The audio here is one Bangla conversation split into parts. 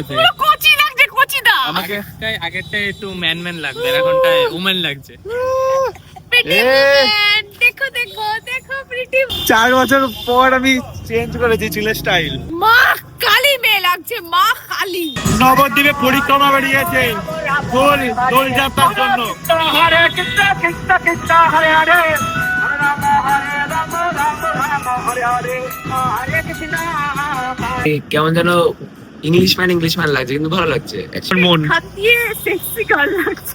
পুরো কোচি লাগছে, কোচিদা। আমাকে আগেরটা একটু ম্যান ম্যান লাগবে, আর এখনটা উমেন লাগছে। Pretty woman, দেখো দেখো দেখো প্রিটি। 4 বছর পর আমি চেঞ্জ করেছি চুলের স্টাইল। মা কালী মেয়ে লাগছে, মা কালী। নবদ্বীপে পরিক্রমা বেরিয়েছে দোল যাত্রার জন্য। হরে কৃষ্ণ কৃষ্ণ কৃষ্ণ হরে হরে, হরে রাম হরে রাম রাম রাম হরে হরে, হরে কৃষ্ণ। কেমন যেন ইংলিশ ম্যান লাগছে, কিন্তু ভালো লাগছে। মন হাতিয়ে সেক্সি গার্ল লাগছে।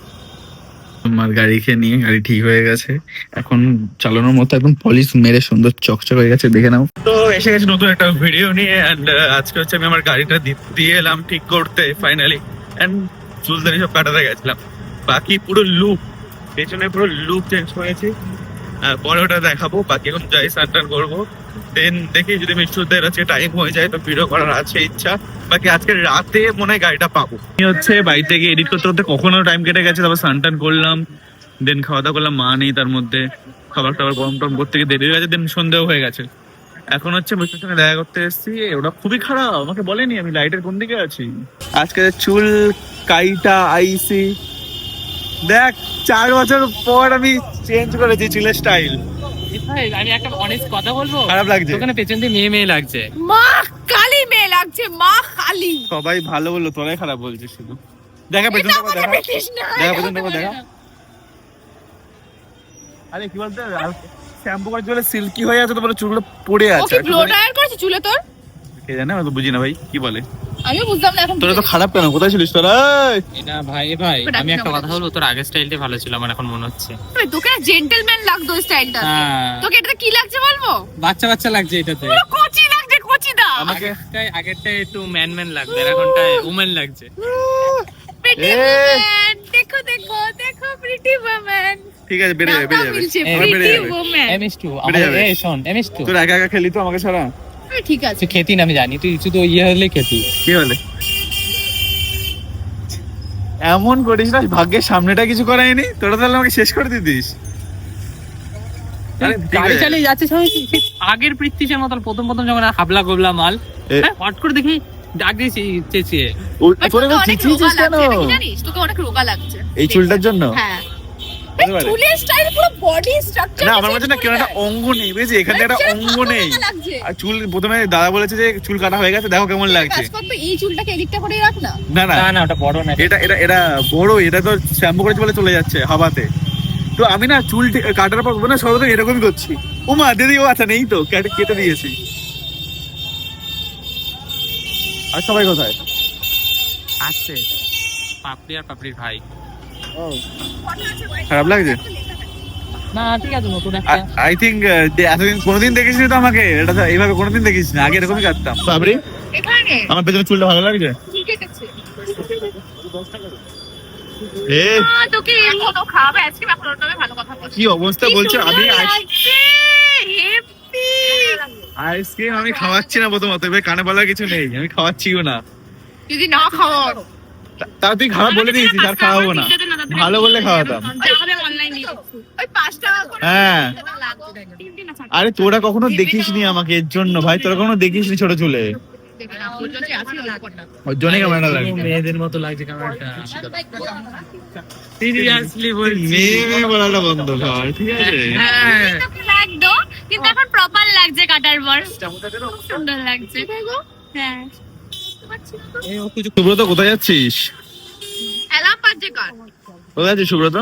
আমার গাড়িকে নিয়ে গাড়ি ঠিক হয়ে গেছে, এখন চালানোর মতো একদম পলিশ মেরে সুন্দর চকচক হয়ে গেছে, দেখে নাও। তো এসে গেছে নতুন একটা ভিডিও নিয়ে, এন্ড আজকে হচ্ছে আমি আমার গাড়িটা দিয়ে এলাম ঠিক করতে ফাইনালি, এন্ড চুলদারি সব কাটাতে গেছিলাম। বাকি পুরো লুক, পেছনে পুরো লুক চেঞ্জ করেছি, আর পরে ওটা দেখাবো। বাকি এখন যাই স্নান করবো, দেন দেখি যদি মিষ্টুদের আজকে টাইম হয়ে যায় তো ভিডিও করার আছে ইচ্ছা। বাকি আজকে রাতে মনে হয় গাড়িটা পাবো। হচ্ছে বাড়ি থেকে এডিট করতে করতে কখনো টাইম কেটে গেছে, তারপর স্নান করলাম, দেন খাওয়া দাওয়া করলাম, মা নেই তার মধ্যে, খাবার টাবার গরম টরম করতে গিয়ে দেরি হয়ে গেছে, দেন সন্দেহ হয়ে গেছে। এখন হচ্ছে মিষ্টির সঙ্গে দেখা করতে এসেছি, ওটা খুবই খারাপ, আমাকে বলেনি আমি লাইটের কোন দিকে আছি। আজকে চুল কাইটা আইসি, দেখ 4 বছর পর আমি চেঞ্জ করেছি চুলের স্টাইল। ভাই আমি একটা অনেস্ট কথা বলবো, খারাপ লাগছে? ওখানে পেছন দিয়ে মেয়ে মেয়ে লাগছে। মা কালী মেয়ে লাগছে, মা কালী। সবাই ভালো বললো, তোরাই খারাপ বলছিস শুধু। দেখা পেছন থেকে দেখা, দেখা পেছন থেকে দেখা। আরে কি বলতে, শ্যাম্পু করার জন্য সিল্কি হয়ে আছে, তোমার চুলগুলো পড়ে আছে। ওকে ব্লো ড্রায়ার করেছে চুলে তোর? কে জানে, আমি তো বুঝি না ভাই কি বলে। আমিও বুঝলাম না এখন। তোরা তো খারাপ কেন, কোথায় ছিলিস তোরা? এটা ভাই আমি একটা কথা বলবো, তোর আগের স্টাইলটাই ভালো ছিল আমার এখন মনে হচ্ছে। তোকে জেন্টলম্যান লাগতো স্টাইলটা, হ্যাঁ। তোকে এটা কি লাগছে বলবো? বাচ্চা বাচ্চা লাগছে এটাতে। পুরো কোচি লাগছে, কোচিদা। আমাকে আগেরটা একটু ম্যান ম্যান লাগবে, আর এখনটা উমেন লাগছে। Pretty woman, দেখো দেখো দেখো প্রিটি ওম্যান। ঠিক আছে, বেড়ে যাবে, বেড়ে যাবে, আমার বেড়ে প্রিটি যাবে। ওম্যান। এমএস2 বেড়ে যাবে। এই শোন এমএস2 তোর একা একা খেলি তো আমাকে ছাড়া। ঠিক আছে, তুই খেতি না আমি জানি, তুই শুধু ইয়ে হলে খেতি। কি বলে এমন করিস না, ভাগ্যের সামনেটা কিছু করায়নি, তোরা তাহলে আমাকে শেষ করে দিতিস। আরে ঠিক গাড়ি আছে। চালিয়ে যাচ্ছে সবাই, আগের পৃথ্বীশের মতন প্রথম যখন হাবলা গোবলা মাল, হ্যাঁ হট করে দেখি ডাক দিয়েছি চেঁচিয়ে। তোরা তো চিচিয়েছিস কেন? জানিস তোকে অনেক রোগা লাগছে এই চুলটার জন্য? হ্যাঁ, হতে পারে। চুলের স্টাইল পুরো বডি স্ট্রাকচার। না আমার মধ্যে না কেন একটা অঙ্গ নেই, বুঝলি, এখানে একটা অঙ্গ নেই। আর চুল প্রথমে দাদা বলেছে যে চুল কাটা হয়ে গেছে, দেখো কেমন লাগছে। এই চুলটাকে এদিকটা করে রাখ না। না না না ওটা বড় না, এটা বড়, এটা তো শ্যাম্পু করেছে বলে চলে যাচ্ছে হাওয়াতে। তো আমি না চুল কাটার পর না সর্বদা এরকমই করছি। ও মা দিদি, ও আচ্ছা নেই তো, কেটে দিয়েছি। আর সবাই কোথায়? আসছে পাপড়ি আর পাপড়ির ভাই। খারাপ লাগছে? না ঠিক আছে, নতুন একটা আই থিঙ্ক এতদিন কোনোদিন দেখিসনি তো আমাকে, এটা তো এইভাবে কোনোদিন দেখিস না, আগে এরকমই কাটতাম। বাবরি, এখানে আমার পেছনে চুলটা ভালো লাগছে? কি কেটেছে? এ তোকে এই ফটো খাওয়াবে আজকে, বা ফটোটা ভালো কথা বল। কি অবস্থা বলছে? আমি হেপি আইসক্রিম আমি খাওয়াচ্ছি না, প্রথমত এবার কানে বলার কিছু নেই, আমি খাওয়াচ্ছিও না। যদি না খাওয়া তাও তুই খারাপ বলে দিয়েছিস, আর খাওয়াবো না, ভালো বললে খাওয়াতাম। ওই 5 টাকা করে। হ্যাঁ, আরে তোরা কখনো দেখিসনি আমাকে, এর জন্য ভাই, তোরা কখনো দেখিসনি ছোট চুলে, ওর জন্যই ক্যামেরাটা লাগছে। মেয়েদের মতো লাগছে ক্যামেরাটা। সিরিয়াসলি বলছি, মেয়ে বলাটা বন্ধ কর, ঠিক আছে? হ্যাঁ একদম, কিন্তু এখন প্রপার লাগছে কাটার পর, সুন্দর লাগছে। হ্যাঁ, সুব্রত কোথায় যাচ্ছিস? এলাম পাঁচে কার। কোথায় যাচ্ছিস সুব্রত?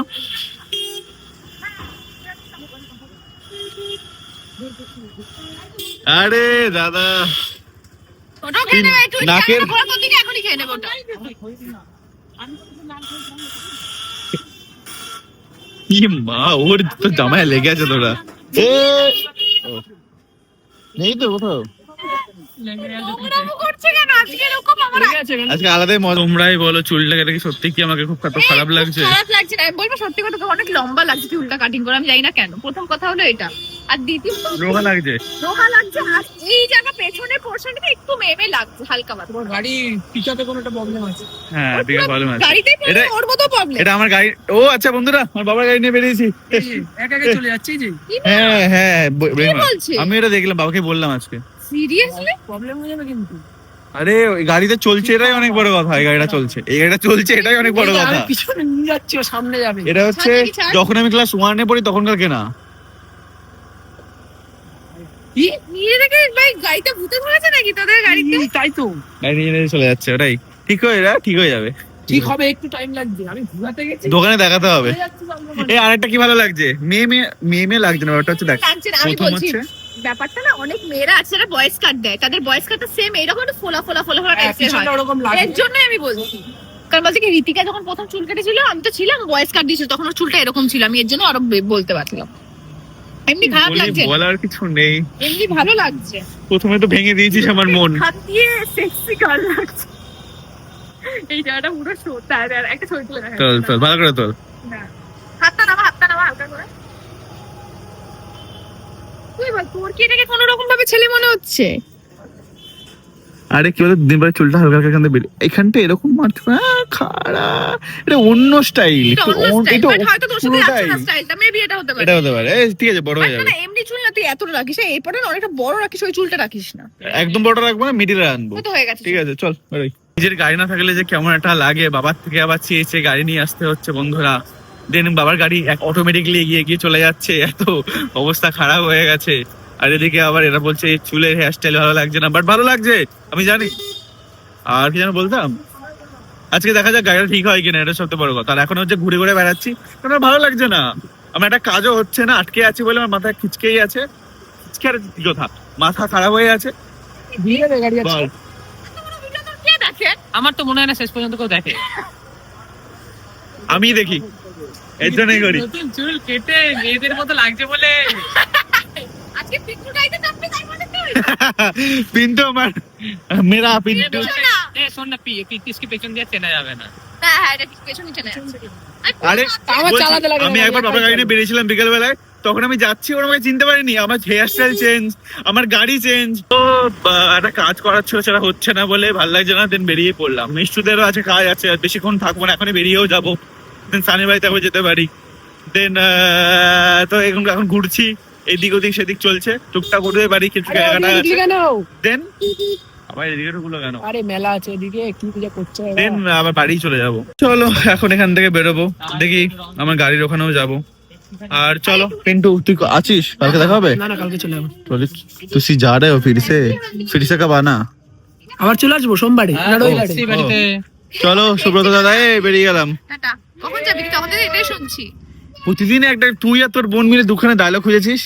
আরে দাদা, ওটাও খেয়ে নেবে, একটু নাকের- ক্যামেরা ঘোরানোর দিকে এখনই খেয়ে নেবে ওটা। কি মা, ওর তো জামায় লেগে আছে তোরা। নেই তো কোথাও, নোংরামো করছে কেন আজকে এরকম? আমার আজকে আলাদাই মজা। তোমরাই বলো চুলটাকে দেখে সত্যি কি আমাকে খুব খারাপ লাগছে? খারাপ লাগছে না, আমি বলবো সত্যি কথা, তোকে অনেক লম্বা লাগছে চুলটা কাটিং করে, আমি জানি না কেন। প্রথম কথা হলো এটা, আর দ্বিতীয় রোগা লাগছে? রোগা লাগছে, আর এই জায়গা পেছনের পোরশনটা একটু মেমে লাগছে হালকা মাত্র। তোমার গাড়ি পিছাতে কোনো একটা প্রবলেম আছে? হ্যাঁ ঠিক আছে, ভালো আছে। গাড়িতেই এটা- ওর মতো প্রবলেম। এটা আমার গাড়ি। ও আচ্ছা বন্ধুরা, আমার বাবার গাড়ি নিয়ে বেরিয়েছি। একা একা চলে যাচ্ছে যে হ্যাঁ হ্যাঁ, বলছে? আমি এটা দেখলাম, বাবাকে বললাম আজকে। সিরিয়াসলি প্রবলেম হয়ে যাবে কিন্তু। আরে ওই গাড়িতে চলছে এটাই অনেক বড় কথা, এই গাড়িটা চলছে, এই গাড়িটা চলছে এটাই অনেক বড় কথা। আমি পিছনে নিয়ে যাচ্ছি, ও সামনে যাবে। এটা হচ্ছে যখন আমি ক্লাস 1 এ পড়ি তখনকার কেনা। কি? নিয়ে রেখে ভাই গাড়িতে ভূতে ধরেছে নাকি তোদের গাড়িতে? তাই তো, গাড়ি নিয়ে নিয়ে চলে যাচ্ছে, ওটাই ঠিক হয়ে যাবে। ঠিক হবে, একটু টাইম লাগবে। আমি ঘুরাতে গেছি, দোকানে দেখাতে হবে। চলে যাচ্ছি বান্দরবান। এই আরেকটা কি ভালো লাগছে, মেয়ে লাগছে না, ওটা হচ্ছে দেখ লাগছে না, আমি প্রথম বলছি হচ্ছে ব্যাপারটা না, অনেক মেয়েরা আছে যারা ভয়েস কাট দেয়, তাদের ভয়েস কাটটা সেম এরকম একটু ফোলা হ্যাঁ, টাইপের হয়। পিছনে ওরকম লাগে। এর জন্যই আমি বলছি, কারণ বলছি কি ঋতিকা যখন প্রথম চুল কেটেছিল আমি তো ছিলাম, ভয়েস কাট দিয়েছিল তখন ওর চুলটা এরকম ছিল, আমি এর জন্য আরো বলতে পারছিলাম। এমনি খারাপ লাগছে, বলার কিছু নেই, এমনি ভালো লাগছে। প্রথমে তো ভেঙে দিয়েছিস আমার মন। হাত দিয়ে সেক্সি গার্ল লাগছে। এই জায়গাটা পুরো শোটা, আর একটা ছবি তুলে রাখা। চল ভালো করে তোল। হাতটা নামা হালকা করে। তুই বল, তোর কি এটাকে কোনো রকম ভাবে ছেলে মনে হচ্ছে? আরে কি বলতো, দিন পরে চুলটা হালকা হালকা এখান থেকে এখানটা এরকম মারছে না, খাড়া, এটা অন্য স্টাইল, এটা অন্য স্টাইল, বাট হয়তো তোর সাথে পুরোটাই। যাচ্ছে না স্টাইলটা, মেবি এটা হতে পারে। এটা হতে পারে, ঠিক আছে, বড় হয়ে না যাবে। না, এমনি চুল না, তুই এতটা রাখিস না, এরপরে না অনেকটা বড় রাখিস, ওই চুলটা রাখিস না। একদম বড় রাখবো না, মিডিলে আনবো। ও তো হয়ে গেছে। ঠিক আছে, চল বেরোই। নিজের গাড়ি না থাকলে যে কেমন একটা লাগে, বাবার থেকে আবার চেয়ে গাড়ি নিয়ে আসতে হচ্ছে বন্ধুরা। দেন বাবার গাড়ি অটোমেটিকলি এগিয়ে চলে যাচ্ছে, এত অবস্থা খারাপ হয়ে গেছে। আর এদিকে আবার এরা বলছে এই চুলের হেয়ার স্টাইল ভালো লাগছে না, বাট ভালো লাগছে, আমি জানি। আর কি যেন বলতাম, আজকে দেখা যাক গাড়িটা ঠিক হয় কিনা, এটা সবচেয়ে বড় কথা। আর এখন হচ্ছে ঘুরে ঘুরে বেড়াচ্ছি, কারণ আমার ভালো লাগছে না, আমার একটা কাজও হচ্ছে না, আটকে আছি বলে আমার মাথা খিচকেই আছে। খিচকে আর কি কথা, মাথা খারাপ হয়ে আছে। ধীরে ধীরে গাড়ি যাচ্ছে। বল, কে দেখে? আমার তো মনে হয় না শেষ পর্যন্ত কেউ দেখে। আমি দেখি, এর জন্যই করি। নতুন চুল কেটে মেয়েদের মতো লাগছে বলে আজকে পিকু গাইতে চাপবে তাই মনে তুই? পিন্টু আমার, মেরা পিন্টু। শোন না, পিসকে পেছন দিয়ে চেনা যাবে না। হ্যাঁ, এটা পেছনে চলে যাচ্ছে। আরে আমার বলছি, চালাতে লাগে না, আমি একবার বাবার গাড়ি নিয়ে বেরিয়েছিলাম বিকেল বেলায়, তখন আমি যাচ্ছি, ওরা আমাকে চিনতে পারিনি, আমার হেয়ার স্টাইল চেঞ্জ, আমার গাড়ি চেঞ্জ। তো একটা কাজ করার ছিল, সেটা হচ্ছে না বলে ভালো লাগছে না, দেন বেরিয়ে পড়লাম। মিষ্টুদেরও আছে কাজ আছে, আর বেশিক্ষণ থাকবো না, এখনই বেরিয়েও যাবো, দেন সানির বাড়িতে আবার যেতে পারি। দেন তো এখন ঘুরছি, এদিক ওদিক সেদিক চলছে, টুকটাক করতে পারি, কিছু কেনাকাটা আছে। দেন আবার এদিকে ঢুকলো কেন? আরে মেলা আছে এদিকে, কি পূজা করছে ওরা? দেন আবার বাড়ি চলে যাব। চলো এখন এখান থেকে বেরোবো, দেখি আমার গাড়ির ওখানেও যাব। আর চলো পিন্টু, তুই আছিস? কালকে দেখা হবে? না না, কালকে চলে যাবো। তুই যা রে ফির সে কব আনা। আবার চলে আসবো সোমবারে না রবিবারে। বাড়িতে চলো সুব্রত দাদা, বেরিয়ে গেলাম। টাটা। কখন যাবি? তখন থেকে এটাই শুনছি। প্রতিদিন একটা, তুই আর তোর বোন মিলে দুখানে ডায়লগ খুঁজেছিস,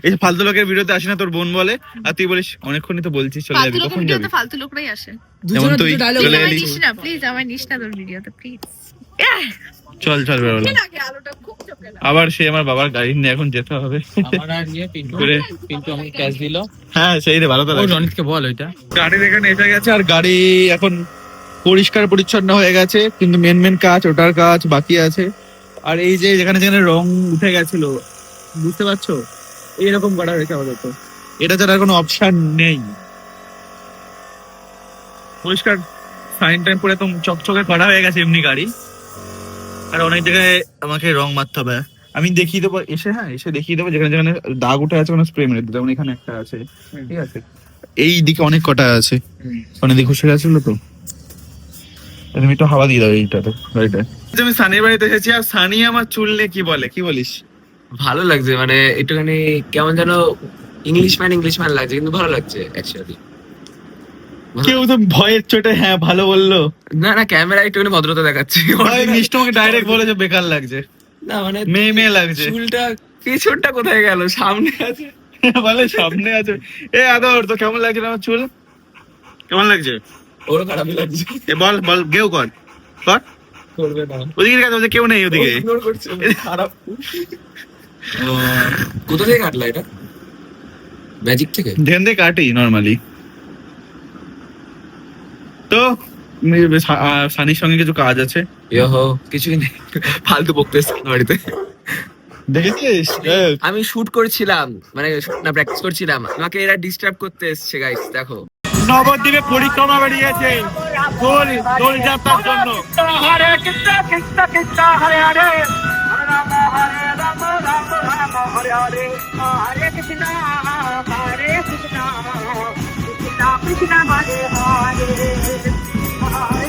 এই যে ফালতু লোকের ভিডিওতে আসে না, তোর বোন বলে, আর তুই বলিস অনেকক্ষণই তো বলছিস চলে ফালতু যাবি, লোকের কখন যাবি? ভিডিওতে ফালতু লোকরাই আসে। যেমন তুই dialogue চলে আমায় এলি। নিস না প্লিজ, আমায় নিস না তোর ভিডিওতে প্লিজ। চল বেরোলাম। কি লাগে আলোটা খুব চোখে লাগে। আবার সে আমার বাবার গাড়ি নিয়ে এখন যেতে হবে। আমার আর ইয়ে পিন্টু ঘুরে। আমাকে ক্যাশ দিল। হ্যাঁ সেই রে, ভালো তো লাগছে। রনিতকে বল ওইটা। গাড়ির এখানে এসে গেছে, আর গাড়ি এখন পরিষ্কার পরিচ্ছন্ন হয়ে গেছে, কিন্তু মেন কাজ, ওটার কাজ বাকি আছে। আর এই যে যেখানে রং উঠে গেছিল, বুঝতে পারছো, এইরকম করা হয়েছে আপাতত, এটা ছাড়া কোনো অপশন নেই। পরিষ্কার সাইন টাইম পরে একদম চকচকে করা হয়ে গেছে এমনি গাড়ি। আর অনেক জায়গায় আমাকে রং মারতে হবে, আমি দেখিয়ে দেবো এসে দেখিয়ে দেবো, যেখানে যেখানে দাগ উঠে আছে ওখানে স্প্রে মেরে দিতে, যেমন এখানে একটা আছে, ঠিক আছে, এই দিকে অনেক কটা আছে, অনেক দিকে ঘুষে গেছিল তো, তুমি একটু হাওয়া দিয়ে দাও এইটাতে গাড়িটা। আমি সানির বাড়িতে এসেছি, আর সানি আমার চুল নিয়ে কি বলে, কি বলিস? ভালো লাগছে, মানে একটুখানি কেমন যেন ইংলিশ ম্যান লাগছে, কিন্তু ভালো লাগছে অ্যাকচুয়ালি। কেউ তো ভয়ের চোটে হ্যাঁ ভালো বললো, না না, ক্যামেরা একটুখানি ভদ্রতা দেখাচ্ছে। ভাই মিষ্টি আমাকে ডাইরেক্ট বলেছে বেকার লাগছে, না মানে মেয়ে লাগছে। চুলটা পেছনটা কোথায় গেল, সামনে আছে। বলে সামনে আছে। এ আদর, তো কেমন লাগছে আমার চুল, কেমন লাগছে? ওরও খারাপই লাগছে। এ বল গেও কর করবে না, ওদিকে গেছে, ওদিকে কেউ নেই ওদিকে। ইগনোর করছে, খারাপ। কোথা থেকে কাটলা এটা? ম্যাজিক থেকে? ধ্যান দিয়ে কাটি নর্মালি। তো সানির সঙ্গে কিছু কাজ আছে, ইয়ো কিছুই নেই, ফালতু বকতেছে বাড়িতে। দেখেছিস? আমি শুট করছিলাম, মানে shoot না প্র্যাকটিস করছিলাম, আমাকে এরা ডিস্টার্ব করতে এসছে গাইস, দেখো। নবদ্বীপে পরিক্রমা বেরিয়েছে দোল যাত্রার জন্য। হরে কৃষ্ণ কৃষ্ণ কৃষ্ণ হরে হরে হরে রাম রাম রাম হরে হরে হরে কৃষ্ণ কৃষ্ণ কৃষ্ণ হরে হরে হরে রাম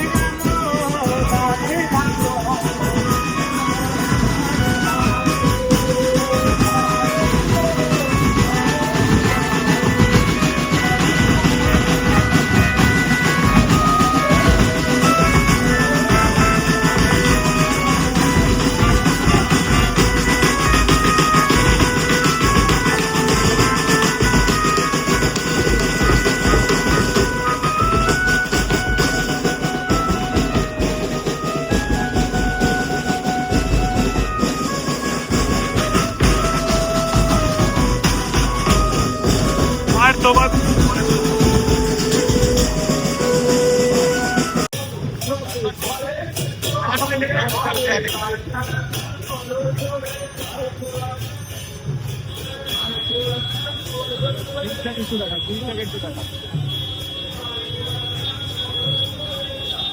আর তোমার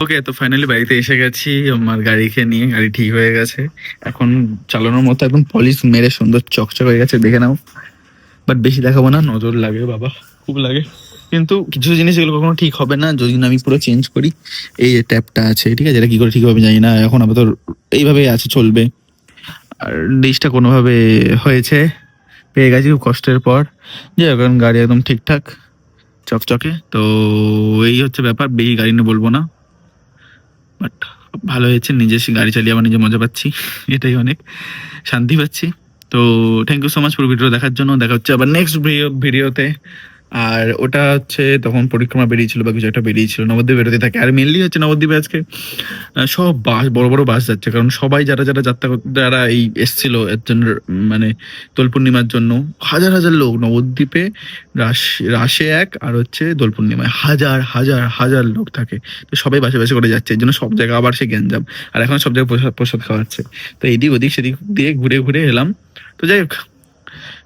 ওকে, তো ফাইনালি বাড়িতে এসে গেছি আমার গাড়িকে নিয়ে। গাড়ি ঠিক হয়ে গেছে, এখন চালানোর মতো একদম পলিশ মেরে সুন্দর চকচক হয়ে গেছে, দেখে নাও। বাট বেশি দেখাবো না, নজর লাগে বাবা, খুব লাগে। কিন্তু কিছু জিনিস এগুলো কখনো ঠিক হবে না যদি না আমি পুরো চেঞ্জ করি। এই যে ট্যাপটা আছে, ঠিক আছে, এটা কি করে ঠিক হবে জানি না, এখন আপাতত এইভাবেই আছে, চলবে। আর ডিশটা কোনোভাবে হয়েছে, পেয়ে গেছি খুব কষ্টের পর। যাই হোক, এখন গাড়ি একদম ঠিকঠাক চকচকে। তো এই হচ্ছে ব্যাপার, বেশি গাড়ি নিয়ে বলবো না, বাট ভালো হয়েছে। নিজে গাড়ি চালিয়ে আমার নিজে মজা পাচ্ছি, এটাই অনেক শান্তি পাচ্ছি। তো থ্যাংক ইউ সো মাচ পুরো ভিডিও দেখার জন্য। দেখা হচ্ছে আবার নেক্সট ভিডিওতে। আর ওটা হচ্ছে তখন পরিক্রমা বেরিয়েছিল বা কিছু একটা বেরিয়েছিল, নবদ্বীপ বেরোতে থাকে। আর মেনলি হচ্ছে নবদ্বীপে আজকে সব বাস, বড় বড় বাস যাচ্ছে, কারণ সবাই যারা যারা যাত্রা যারা এই এসছিল এর জন্য, মানে দোল পূর্ণিমার জন্য হাজার হাজার লোক নবদ্বীপে, রাশে এক আর হচ্ছে দোল পূর্ণিমায় হাজার হাজার হাজার লোক থাকে। তো সবাই বাসে বাসে করে যাচ্ছে, এর জন্য সব জায়গায় আবার সে গ্যাঞ্জাম। আর এখন সব জায়গায় প্রসাদ খাওয়াচ্ছে। তো এদিক ওদিক সেদিক দিয়ে ঘুরে ঘুরে এলাম। তো যাই হোক,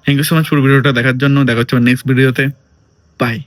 থ্যাংক ইউ সো মাচ পুরো ভিডিওটা দেখার জন্য। দেখা হচ্ছে নেক্সট ভিডিওতে। বাই।